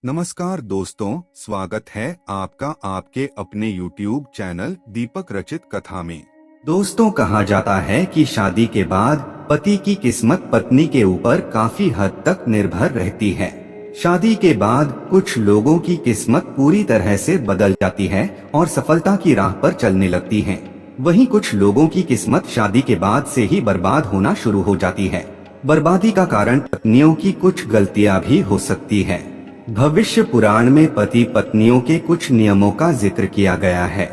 नमस्कार दोस्तों, स्वागत है आपका आपके अपने YouTube चैनल दीपक रचित कथा में। दोस्तों, कहा जाता है कि शादी के बाद पति की किस्मत पत्नी के ऊपर काफी हद तक निर्भर रहती है। शादी के बाद कुछ लोगों की किस्मत पूरी तरह से बदल जाती है और सफलता की राह पर चलने लगती है। वहीं कुछ लोगों की किस्मत शादी के बाद से ही बर्बाद होना शुरू हो जाती है। बर्बादी का कारण पत्नियों की कुछ गलतियां भी हो सकती है। भविष्य पुराण में पति पत्नियों के कुछ नियमों का जिक्र किया गया है,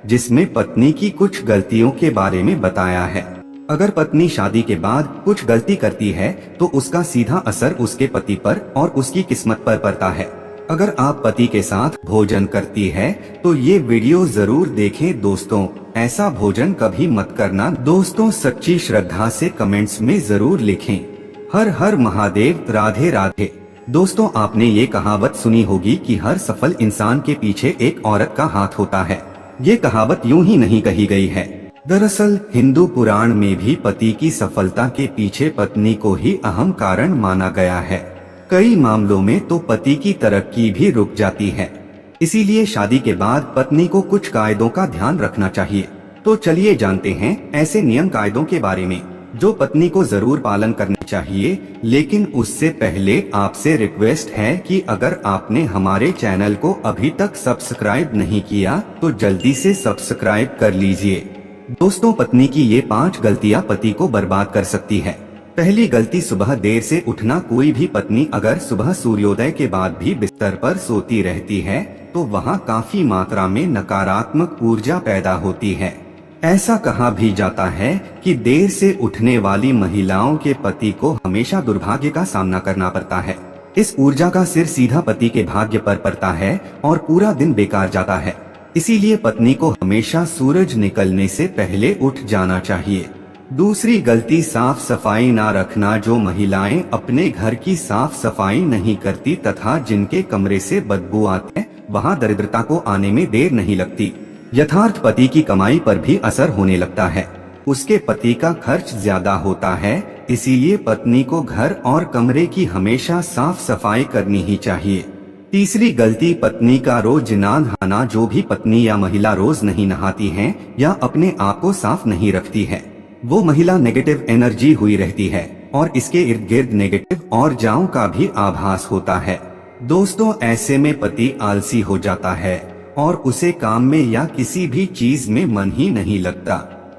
जिसमें पत्नी की कुछ गलतियों के बारे में बताया है। अगर पत्नी शादी के बाद कुछ गलती करती है तो उसका सीधा असर उसके पति पर और उसकी किस्मत पर पड़ता है। अगर आप पति के साथ भोजन करती है तो ये वीडियो जरूर देखें दोस्तों, ऐसा भोजन कभी मत करना। दोस्तों, सच्ची श्रद्धा से कमेंट्स में जरूर लिखें, हर हर महादेव, राधे राधे। दोस्तों, आपने ये कहावत सुनी होगी कि हर सफल इंसान के पीछे एक औरत का हाथ होता है। ये कहावत यूं ही नहीं कही गई है। दरअसल हिंदू पुराण में भी पति की सफलता के पीछे पत्नी को ही अहम कारण माना गया है। कई मामलों में तो पति की तरक्की भी रुक जाती है। इसीलिए शादी के बाद पत्नी को कुछ कायदों का ध्यान रखना चाहिए। तो चलिए जानते हैं ऐसे नियम कायदों के बारे में जो पत्नी को जरूर पालन करने चाहिए। लेकिन उससे पहले आपसे रिक्वेस्ट है कि अगर आपने हमारे चैनल को अभी तक सब्सक्राइब नहीं किया तो जल्दी से सब्सक्राइब कर लीजिए। दोस्तों, पत्नी की ये 5 गलतियां पति को बर्बाद कर सकती है। पहली गलती, सुबह देर से उठना। कोई भी पत्नी अगर सुबह सूर्योदय के बाद भी बिस्तर पर सोती रहती है तो वहाँ काफी मात्रा में नकारात्मक ऊर्जा पैदा होती है। ऐसा कहा भी जाता है कि देर से उठने वाली महिलाओं के पति को हमेशा दुर्भाग्य का सामना करना पड़ता है। इस ऊर्जा का सिर सीधा पति के भाग्य पर पड़ता है और पूरा दिन बेकार जाता है। इसीलिए पत्नी को हमेशा सूरज निकलने से पहले उठ जाना चाहिए। दूसरी गलती, साफ सफाई ना रखना। जो महिलाएं अपने घर की साफ सफाई नहीं करती तथा जिनके कमरे से बदबू आते हैं, वहाँ दरिद्रता को आने में देर नहीं लगती। यथार्थ पति की कमाई पर भी असर होने लगता है। उसके पति का खर्च ज्यादा होता है, इसीलिए पत्नी को घर और कमरे की हमेशा साफ सफाई करनी ही चाहिए। तीसरी गलती, पत्नी का रोज ना नहाना। जो भी पत्नी या महिला रोज नहीं नहाती है या अपने आप को साफ नहीं रखती है, वो महिला नेगेटिव एनर्जी हुई रहती है और इसके इर्द गिर्द नेगेटिव ऊर्जाओं का भी आभास होता है। दोस्तों, ऐसे में पति आलसी हो जाता है और उसे काम में या किसी भी चीज में मन ही नहीं लगता।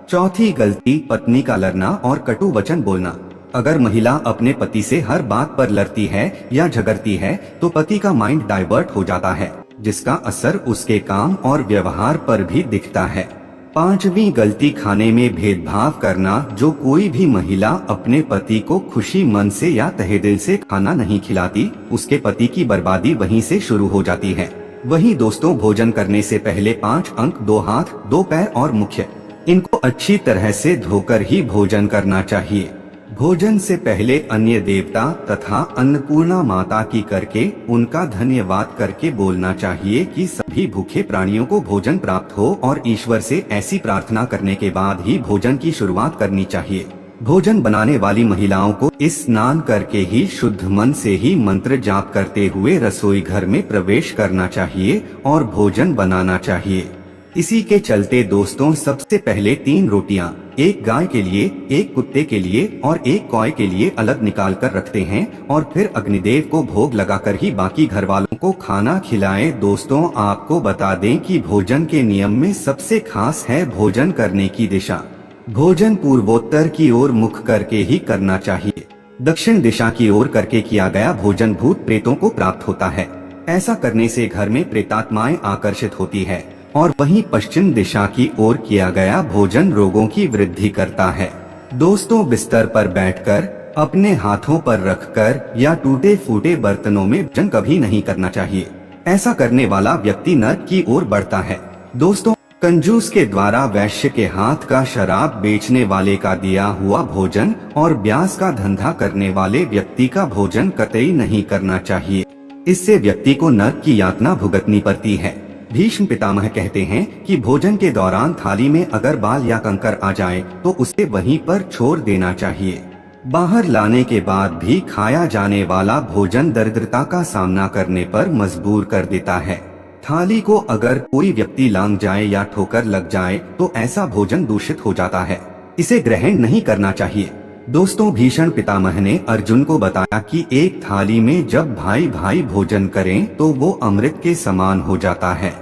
चौथी गलती, पत्नी का लड़ना और कटु वचन बोलना। अगर महिला अपने पति से हर बात पर लड़ती है या झगड़ती है तो पति का माइंड डाइवर्ट हो जाता है, जिसका असर उसके काम और व्यवहार पर भी दिखता है। पांचवी गलती, खाने में भेदभाव करना। जो कोई भी महिला अपने पति को खुशी मन से या तहे दिल से खाना नहीं खिलाती, उसके पति की बर्बादी वहीं से शुरू हो जाती है। वहीं दोस्तों, भोजन करने से पहले 5 अंक, 2 हाथ, 2 पैर और मुख्य, इनको अच्छी तरह से धोकर ही भोजन करना चाहिए। भोजन से पहले अन्य देवता तथा अन्नपूर्णा माता की करके उनका धन्यवाद करके बोलना चाहिए कि सभी भूखे प्राणियों को भोजन प्राप्त हो, और ईश्वर से ऐसी प्रार्थना करने के बाद ही भोजन की शुरुआत करनी चाहिए। भोजन बनाने वाली महिलाओं को स्नान करके ही शुद्ध मन से ही मंत्र जाप करते हुए रसोई घर में प्रवेश करना चाहिए और भोजन बनाना चाहिए। इसी के चलते दोस्तों, सबसे पहले 3 रोटियां, एक गाय के लिए, एक कुत्ते के लिए और एक कौए के लिए अलग निकाल कर रखते हैं और फिर अग्निदेव को भोग लगाकर ही बाकी घर वालों को खाना खिलाएं। दोस्तों, आपको बता दें कि भोजन के नियम में सबसे खास है भोजन करने की दिशा। भोजन पूर्वोत्तर की ओर मुख करके ही करना चाहिए। दक्षिण दिशा की ओर करके किया गया भोजन भूत प्रेतों को प्राप्त होता है। ऐसा करने से घर में प्रेतात्माएं आकर्षित होती है और वहीं पश्चिम दिशा की ओर किया गया भोजन रोगों की वृद्धि करता है। दोस्तों, बिस्तर पर बैठकर अपने हाथों पर रखकर या टूटे फूटे बर्तनों में भोजन कभी नहीं करना चाहिए। ऐसा करने वाला व्यक्ति नरक की ओर बढ़ता है। दोस्तों, कंजूस के द्वारा वैश्य के हाथ का शराब बेचने वाले का दिया हुआ भोजन और ब्याज का धंधा करने वाले व्यक्ति का भोजन कतई नहीं करना चाहिए। इससे व्यक्ति को नरक की यातना भुगतनी पड़ती है। भीष्म पितामह कहते हैं कि भोजन के दौरान थाली में अगर बाल या कंकर आ जाए तो उसे वहीं पर छोड़ देना चाहिए। बाहर लाने के बाद भी खाया जाने वाला भोजन दरिद्रता का सामना करने पर मजबूर कर देता है। थाली को अगर कोई व्यक्ति लांघ जाए या ठोकर लग जाए तो ऐसा भोजन दूषित हो जाता है, इसे ग्रहण नहीं करना चाहिए। दोस्तों, भीष्म पितामह ने अर्जुन को बताया कि एक थाली में जब भाई भाई भोजन करें तो वो अमृत के समान हो जाता है।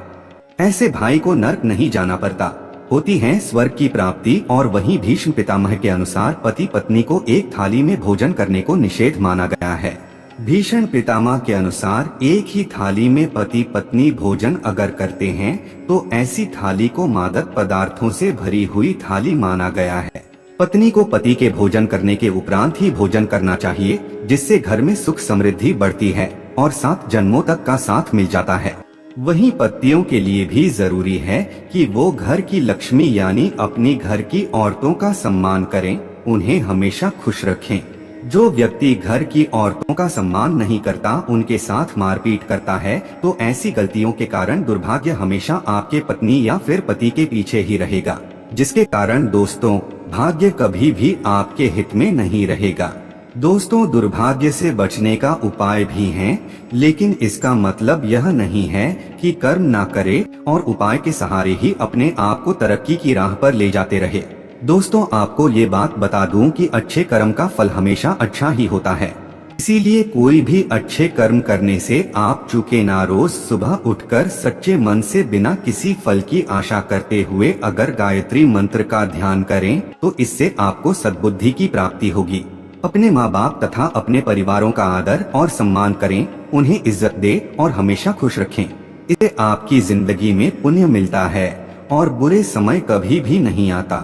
ऐसे भाई को नरक नहीं जाना पड़ता, होती है स्वर्ग की प्राप्ति। और वहीं भीष्म पितामह के अनुसार पति पत्नी को एक थाली में भोजन करने को निषेध माना गया है। भीष्म पितामह के अनुसार एक ही थाली में पति पत्नी भोजन अगर करते हैं तो ऐसी थाली को मादक पदार्थों से भरी हुई थाली माना गया है। पत्नी को पति के भोजन करने के उपरांत ही भोजन करना चाहिए, जिससे घर में सुख समृद्धि बढ़ती है और 7 जन्मों तक का साथ मिल जाता है। वहीं पतियों के लिए भी जरूरी है कि वो घर की लक्ष्मी यानी अपनी घर की औरतों का सम्मान करें, उन्हें हमेशा खुश रखें। जो व्यक्ति घर की औरतों का सम्मान नहीं करता, उनके साथ मारपीट करता है, तो ऐसी गलतियों के कारण दुर्भाग्य हमेशा आपके पत्नी या फिर पति के पीछे ही रहेगा, जिसके कारण दोस्तों भाग्य कभी भी आपके हित में नहीं रहेगा। दोस्तों, दुर्भाग्य से बचने का उपाय भी हैं, लेकिन इसका मतलब यह नहीं है कि कर्म ना करे और उपाय के सहारे ही अपने आप को तरक्की की राह पर ले जाते रहे। दोस्तों, आपको ये बात बता दूं कि अच्छे कर्म का फल हमेशा अच्छा ही होता है, इसीलिए कोई भी अच्छे कर्म करने से आप चूके ना। रोज सुबह उठकर सच्चे मन से बिना किसी फल की आशा करते हुए अगर गायत्री मंत्र का ध्यान करें तो इससे आपको सद्बुद्धि की प्राप्ति होगी। अपने माँ बाप तथा अपने परिवारों का आदर और सम्मान करें, उन्हें इज्जत दे और हमेशा खुश रखें। इससे आपकी जिंदगी में पुण्य मिलता है और बुरे समय कभी भी नहीं आता।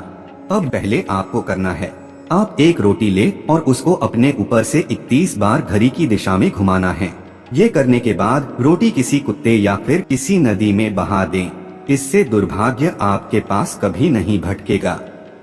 अब पहले आपको करना है, आप एक रोटी ले और उसको अपने ऊपर से 31 बार घड़ी की दिशा में घुमाना है। ये करने के बाद रोटी किसी कुत्ते या फिर किसी नदी में बहा दें, इससे दुर्भाग्य आपके पास कभी नहीं भटकेगा।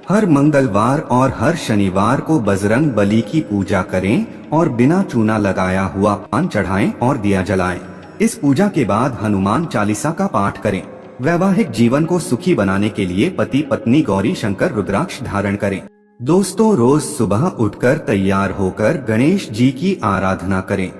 हर मंगलवार और हर शनिवार को बजरंग बली की पूजा करें और बिना चूना लगाया हुआ पान चढ़ाएं और दिया जलाएं। इस पूजा के बाद हनुमान चालीसा का पाठ करें। वैवाहिक जीवन को सुखी बनाने के लिए पति पत्नी गौरी शंकर रुद्राक्ष धारण करें। दोस्तों, रोज सुबह उठकर तैयार होकर गणेश जी की आराधना करें,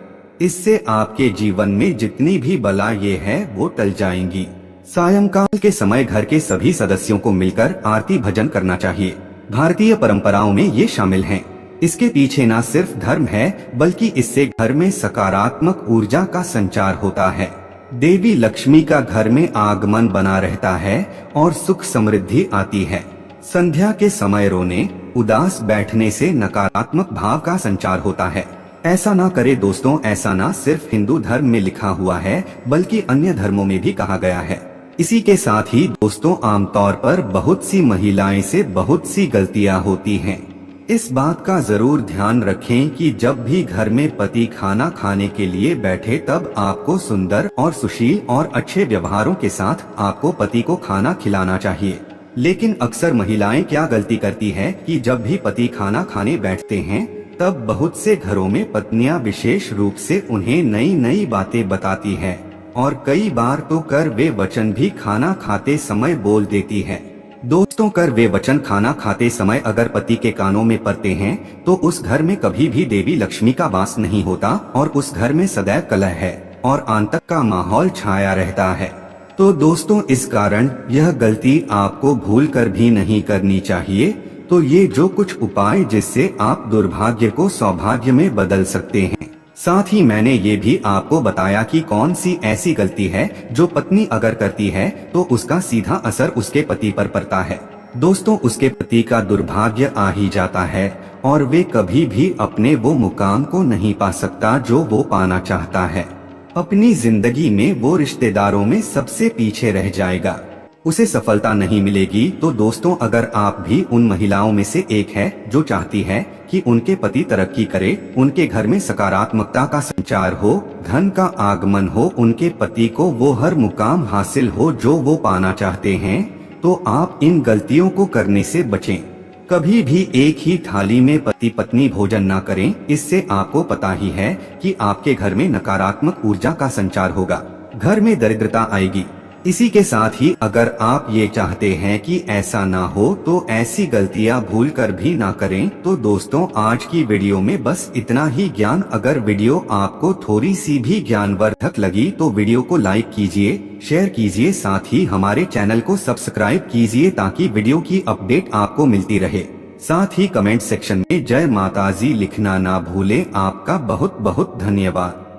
इससे आपके जीवन में जितनी भी बलाएं है वो टल जाएंगी। सायंकाल के समय घर के सभी सदस्यों को मिलकर आरती भजन करना चाहिए। भारतीय परंपराओं में ये शामिल हैं। इसके पीछे न सिर्फ धर्म है, बल्कि इससे घर में सकारात्मक ऊर्जा का संचार होता है। देवी लक्ष्मी का घर में आगमन बना रहता है और सुख समृद्धि आती है। संध्या के समय रोने, उदास बैठने से नकारात्मक भाव का संचार होता है। ऐसा ना करे दोस्तों, ऐसा ना सिर्फ हिंदू धर्म में लिखा हुआ है, बल्कि अन्य धर्मों में भी कहा गया है। इसी के साथ ही दोस्तों, आमतौर पर बहुत सी महिलाएं से बहुत सी गलतियां होती हैं। इस बात का जरूर ध्यान रखें कि जब भी घर में पति खाना खाने के लिए बैठे तब आपको सुंदर और सुशील और अच्छे व्यवहारों के साथ आपको पति को खाना खिलाना चाहिए। लेकिन अक्सर महिलाएं क्या गलती करती है कि जब भी पति खाना खाने बैठते हैं तब बहुत से घरों में पत्नियां विशेष रूप से उन्हें नई नई बातें बताती है और कई बार तो कर वे वचन भी खाना खाते समय बोल देती है। दोस्तों, कर वे वचन खाना खाते समय अगर पति के कानों में पड़ते हैं तो उस घर में कभी भी देवी लक्ष्मी का वास नहीं होता और उस घर में सदैव कलह है और आतंक का माहौल छाया रहता है। तो दोस्तों, इस कारण यह गलती आपको भूल कर भी नहीं करनी चाहिए। तो ये जो कुछ उपाय जिससे आप दुर्भाग्य को सौभाग्य में बदल सकते हैं। साथ ही मैंने ये भी आपको बताया कि कौन सी ऐसी गलती है जो पत्नी अगर करती है तो उसका सीधा असर उसके पति पर पड़ता है। दोस्तों, उसके पति का दुर्भाग्य आ ही जाता है और वे कभी भी अपने वो मुकाम को नहीं पा सकता जो वो पाना चाहता है। अपनी जिंदगी में वो रिश्तेदारों में सबसे पीछे रह जाएगा, उसे सफलता नहीं मिलेगी। तो दोस्तों, अगर आप भी उन महिलाओं में से एक है जो चाहती है कि उनके पति तरक्की करे, उनके घर में सकारात्मकता का संचार हो, धन का आगमन हो, उनके पति को वो हर मुकाम हासिल हो जो वो पाना चाहते हैं, तो आप इन गलतियों को करने से बचें। कभी भी एक ही थाली में पति पत्नी भोजन ना करें, इससे आपको पता ही है कि आपके घर में नकारात्मक ऊर्जा का संचार होगा, घर में दरिद्रता आएगी। इसी के साथ ही अगर आप ये चाहते हैं कि ऐसा ना हो तो ऐसी गलतियां भूल कर भी ना करें, तो दोस्तों आज की वीडियो में बस इतना ही ज्ञान। अगर वीडियो आपको थोड़ी सी भी ज्ञानवर्धक लगी तो वीडियो को लाइक कीजिए, शेयर कीजिए, साथ ही हमारे चैनल को सब्सक्राइब कीजिए ताकि वीडियो की अपडेट आपको मिलती रहे। साथ ही कमेंट सेक्शन में जय माता दी लिखना ना भूले। आपका बहुत बहुत धन्यवाद।